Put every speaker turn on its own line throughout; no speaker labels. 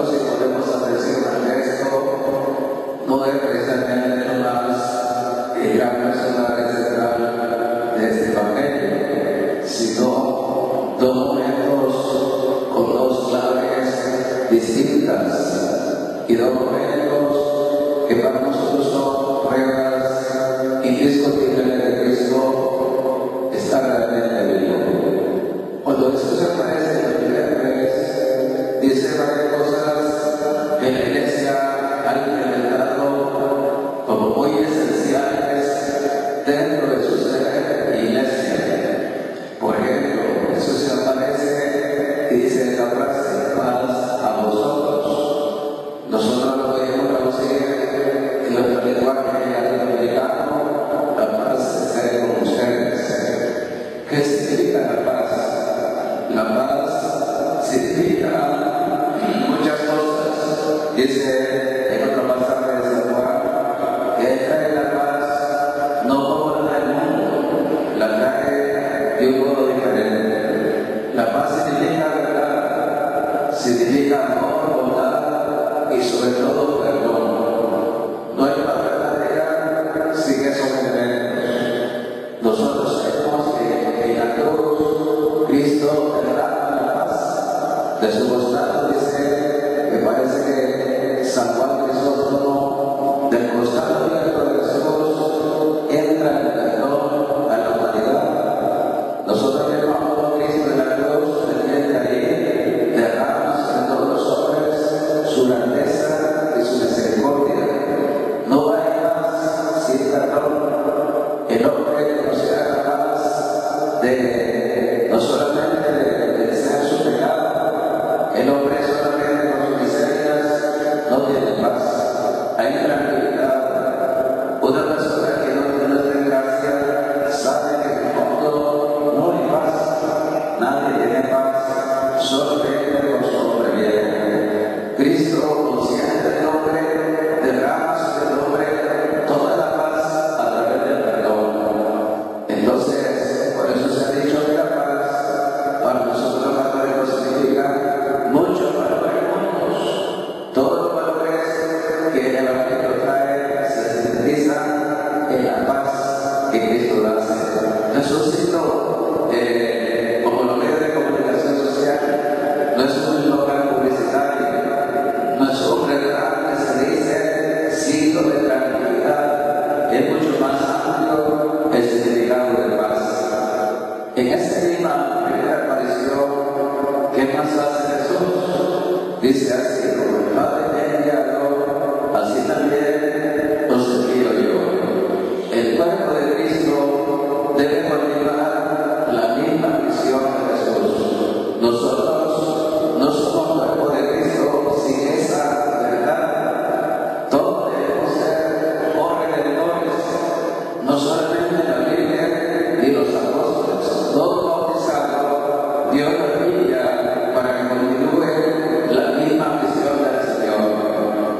nosotros si podemos atención a esto, no es precisamente nomás gran personaje central de este Evangelio, sino dos momentos con dos claves distintas y dos momentos que para nosotros son pruebas indiscutibles de Cristo está realmente vivo. Cuando Jesús aparece la primera vez, dice varias cosas que la Iglesia ha implementado como muy esenciales dentro de su ser Iglesia. Por ejemplo, Jesús se aparece y dice la frase paz a vosotros. Nosotros lo podemos traducir en nuestro lenguaje latinoamericano, la paz esté con ustedes. ¿Qué significa la paz? La paz significa muchas cosas. Dice en otro pasaje de San Juan que Él trae la paz no como la del mundo, la trae de un modo diferente. La paz significa verdad, significa amor, bondad y sobre todo perdón. No hay paz verdadera sin esos elementos. Nosotros sabemos que en la cruz Cristo da la paz. De su costado dice, me parece que San Juan Crisóstomo, del costado abierto de Jesús entra el perdón a la humanidad. Nosotros vemos a Cristo en la cruz, desde ahí derrama en todos los hombres su grandeza y su misericordia. No hay paz sin perdón. El hombre no será capaz de no solamente de desear su pecado, el hombre solamente con sus miserias no tiene paz. Hay tranquilidad. Una persona que no tiene nuestra gracia sabe que en el fondo no hay paz. Nadie tiene paz, solamente con su hombre bien. Cristo, consciente del hombre, derrama sobre el hombre toda la paz a través del perdón. Entonces, por eso se ha dicho que la paz para nosotros los católicos significa muchos valores juntos. Todos los valores que el Evangelio trae se sintetizan en la paz que Cristo hace. Jesús citó como los medios de comunicación social, no es un local publicitario, no es un refrán que se dice signo de tranquilidad, es mucho más amplio el significado de paz. En esta misma primera aparición, ¿qué más hace Jesús? Dice así, como el Padre me ha enviado, así también os envío yo. El cuerpo de Cristo debe continuar la misma misión de Jesús. Nosotros no somos cuerpo de Cristo sin esa verdad. Todos debemos ser corredores, no solamente la Biblia y los apóstoles. Todo bautizado, Dios nos envía para que continúe la misma misión del Señor.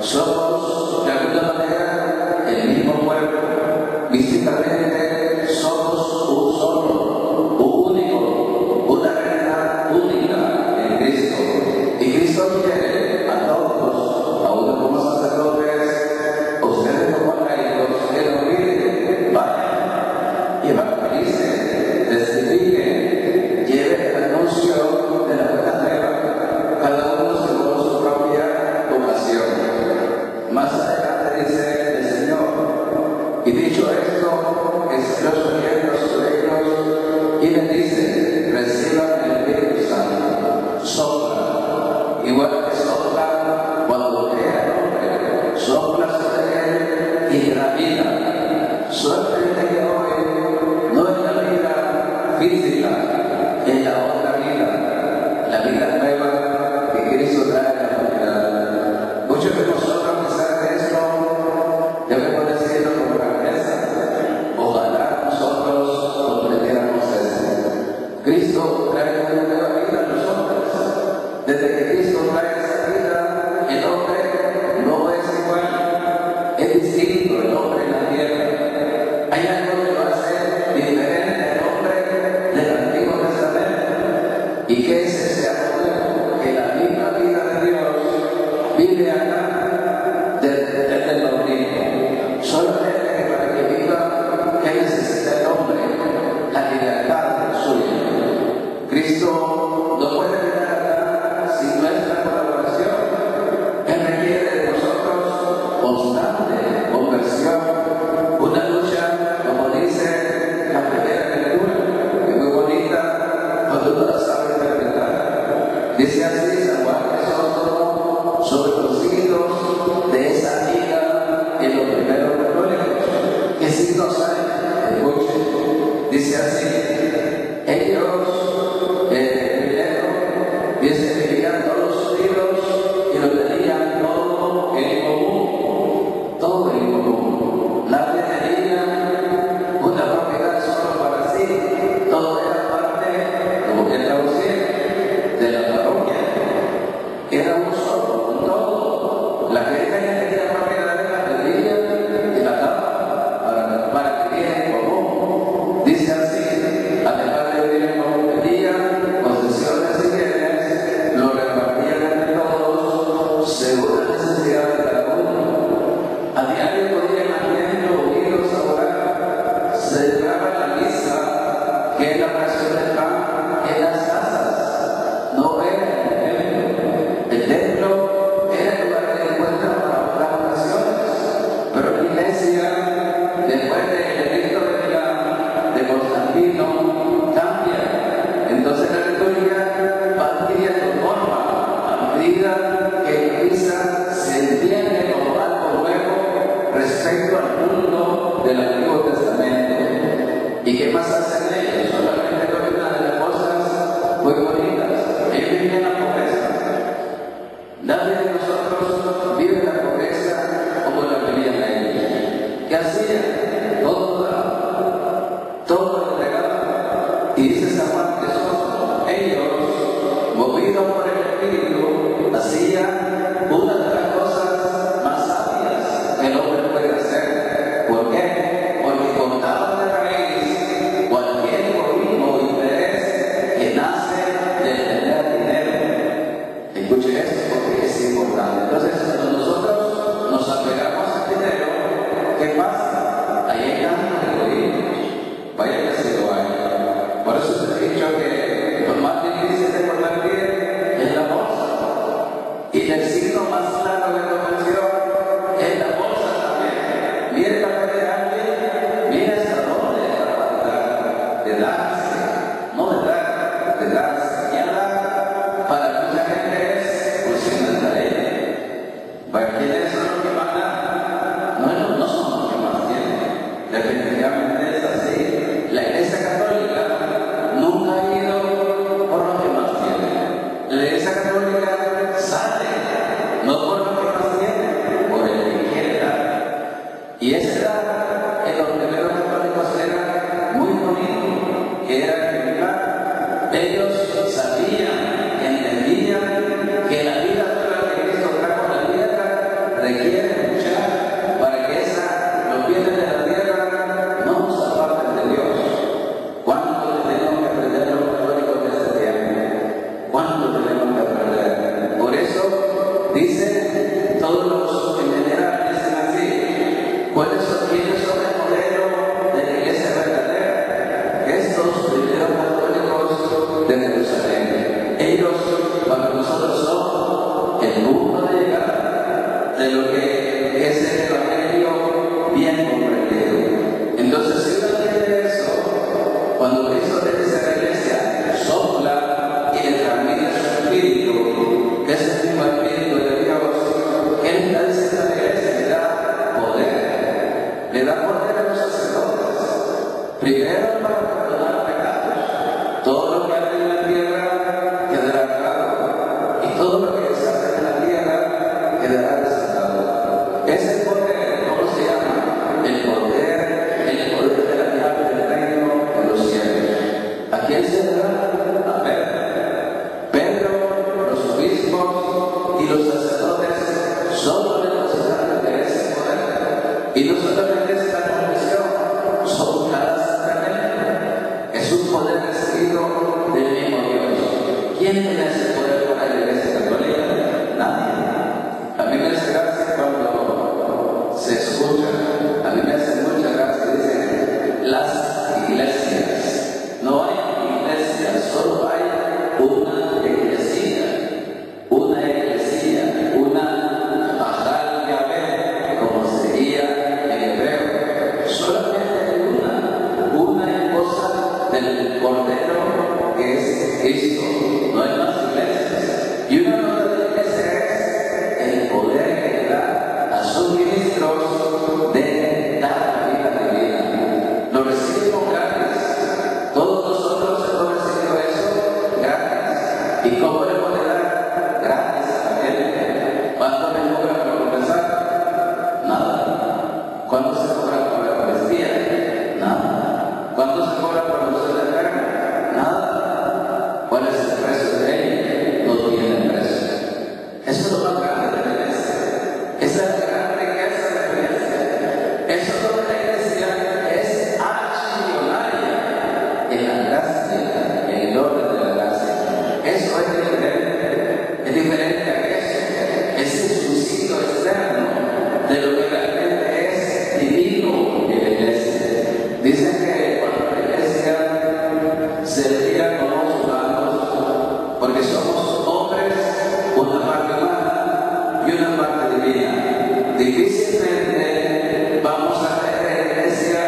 Somos de alguna manera el mismo cuerpo. Físicamente somos un solo, un único, una realidad única en Cristo. Y Cristo quiere a todos, a uno como sacerdotes, ustedes como laicos, que lo piden, vayan y evangelicen, testifiquen, lleven el anuncio de la buena nueva, cada uno según su propia vocación. Más adelante dice el Señor, y dicho esto, escribió su ejemplo sobre ellos y les dice, reciban el Espíritu Santo, sopla, igual que sopla cuando crea el hombre, sopla sobre él y la vida. Suerte que hoy no es la vida física, es la otra vida, la vida nueva que Cristo trae a la humanidad. Muchos de nosotros, a pesar de esto, debemos decirlo con grandeza. Ojalá nosotros comprendiéramos eso. Cristo trae una nueva vida a los hombres. Desde que Cristo trae esa vida, el hombre no es igual, es distinto el hombre en la tierra. Hay algo que lo hace diferente al hombre de la lealtad suya. Cristo no puede venir acá sin nuestra colaboración. Él requiere de nosotros constante conversión, una lucha, como dice la primera lectura, que es muy bonita cuando uno la sabe interpretar. Dice así San Juan Crisóstomo sobre los signos de esa ira en los primeros católicos. ¿Qué signos hay? Escuchen. Dice así: ellos primero vivían todos los libros y lo tenían todo en común. Todo en común. Nadie tenía una propiedad solo para sí. Todo era parte, como que traducir, de la parroquia. Era un solo, un todo. La gente que tenía propiedad de la pedía y la daba para que viviera en común. Dice así: además de vivir en común, pedían posesiones y bienes, lo repartían entre todos según la necesidad de cada uno. A diario podían mantenerlo unidos a orar. Celebraban la misa, que es la oración del pan, en las casas, no era en el templo. El templo era el lugar de encuentro para las oraciones, pero la iglesia, después del edicto de Constantino, cambia. Entonces la liturgia va adquiriendo norma a medida que la misa se entiende como algo nuevo respecto al mundo del Antiguo Testamento. ¿Y qué más hacen ellos? Solamente dominan de las cosas muy bonitas. Ellos viven la pobreza. Nadie de nosotros vive la pobreza como la vivían ellos. ¿Qué hacían? Todo entregado. Y dice San Juan Crisóstomo, ellos, movidos por el Espíritu, hacían una de las cosas más sabias que el hombre puede hacer. ¿Por qué? Porque cortaban de raíz cualquier egoísmo o interés que nace de tener dinero. Escuchen esto porque es importante. Entonces, cuando nosotros nos apegamos al dinero, ¿qué pasa? Ahí hay tantos egoísmos. Vaya que se lo hay. Por eso se ha dicho que lo más difícil de convertir es la bolsa. Y el signo más claro de conversión es la bolsa también. Mire la fe de alguien, mire hasta dónde es la capacidad de darse. No de dar, de darse. Y dar para mucha gente es función de tarea. Para quienes son los que más dan, no son los que más tienen. Definitivamente es así. La Iglesia Católica nunca ha ido por lo que más tiene. La Iglesia Católica sale no por lo que más tiene, por el que quiere dar. Y ese dar en los primeros católicos era muy bonito, que era ejemplar. Ellos sabían, entendían que la vida nueva que Cristo trajo a la tierra requiere luchar para que los bienes de la tierra no nos aparten de Dios. ¿Cuánto tenemos que aprender los católicos de este tiempo? ¿Cuánto tenemos que aprender? Por eso dicen todos los en general, dicen así: ¿quiénes son el modelo de la iglesia verdadera? Estos primeros católicos de Jerusalén. Ellos, para nosotros, son el punto de llegada de lo que es el evangelio bien comprendido. Entonces, si uno entiende eso, cuando Cristo le dice a la iglesia, sopla y le transmite su espíritu, que es el mismo espíritu de Dios, Él está diciendo a la iglesia, le da poder a los sacerdotes. Primero para perdonar pecados. Todo lo que arde en la tierra quedará claro, y todo lo que deshace en la tierra quedará desatado. Es el poder, ¿cómo se llama? El poder de la llave del reino de los cielos. ¿A quién se le da? A Pedro, los obispos y los sacerdotes son representantes de ese poder. Y no solamente es la confesión, son cada sacramento. Es un poder recibido del mismo Dios. ¿Quién tiene ese poder para la Iglesia Católica? Nadie. A mí me hace gracia cuando se escucha, a mí me hace mucha gracia, dicen las iglesias. No Cordero que es Cristo. No hay más iglesias. Y una nueva iglesia es el poder que da a sus ministros de dar la vida divina. Lo recibimos gratis. Todos nosotros hemos recibido eso gratis. ¿Y cómo le puede dar gratis a la gente? ¿Cuánto me cobra por confesar? Nada. ¿Cuánto se cobra por la Eucaristía? Nada. ¿Cuánto se cobra por la unción de carne? Nada. ¿Cuál es el precio de él? No tiene precio. Eso es lo más grande de la iglesia. Esa es la gran riqueza de la iglesia. Eso es lo que la iglesia es archimillonaria en la gracia, en el orden de la gracia. Eso es diferente. Es diferente a eso. Es el suicidio externo de lo que realmente es divino en la iglesia. Dicen que cuando la iglesia se retira como los humanos, porque somos hombres, una parte humana y una parte divina. Difícilmente vamos a ver la iglesia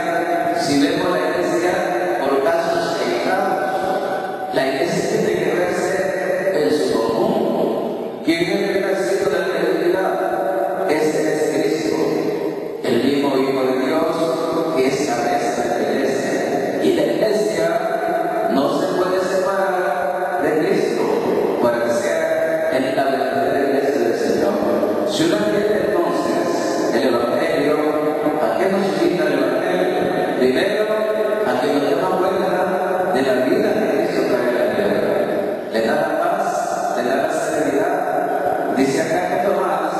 si vemos la iglesia por casos aislados. La iglesia tiene que verse en su conjunto. ¿Quién es el vencido de la divinidad? Ese es Cristo, el mismo Hijo de Dios que es cabeza de la iglesia. Y la iglesia no se puede separar de Cristo para que sea la verdadera iglesia del Señor. Si uno entiende entonces el Evangelio, ¿a qué nos invita el Evangelio? Primero, a que nos demos cuenta de la vida que Cristo trae a la tierra. Le da la paz, le da la serenidad. Dice acá que Tomás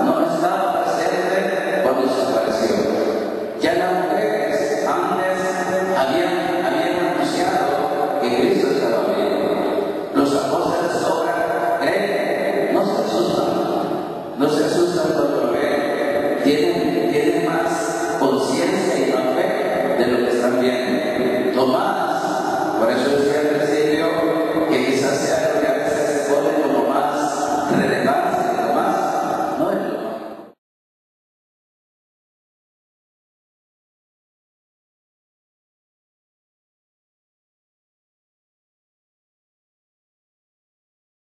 no estaba presente cuando se apareció. Ya las mujeres antes habían anunciado que Cristo estaba vivo. Los apóstoles ahora creen, no se asustan cuando lo ven, tienen más conciencia y más fe de lo que están viendo. Tomás, por eso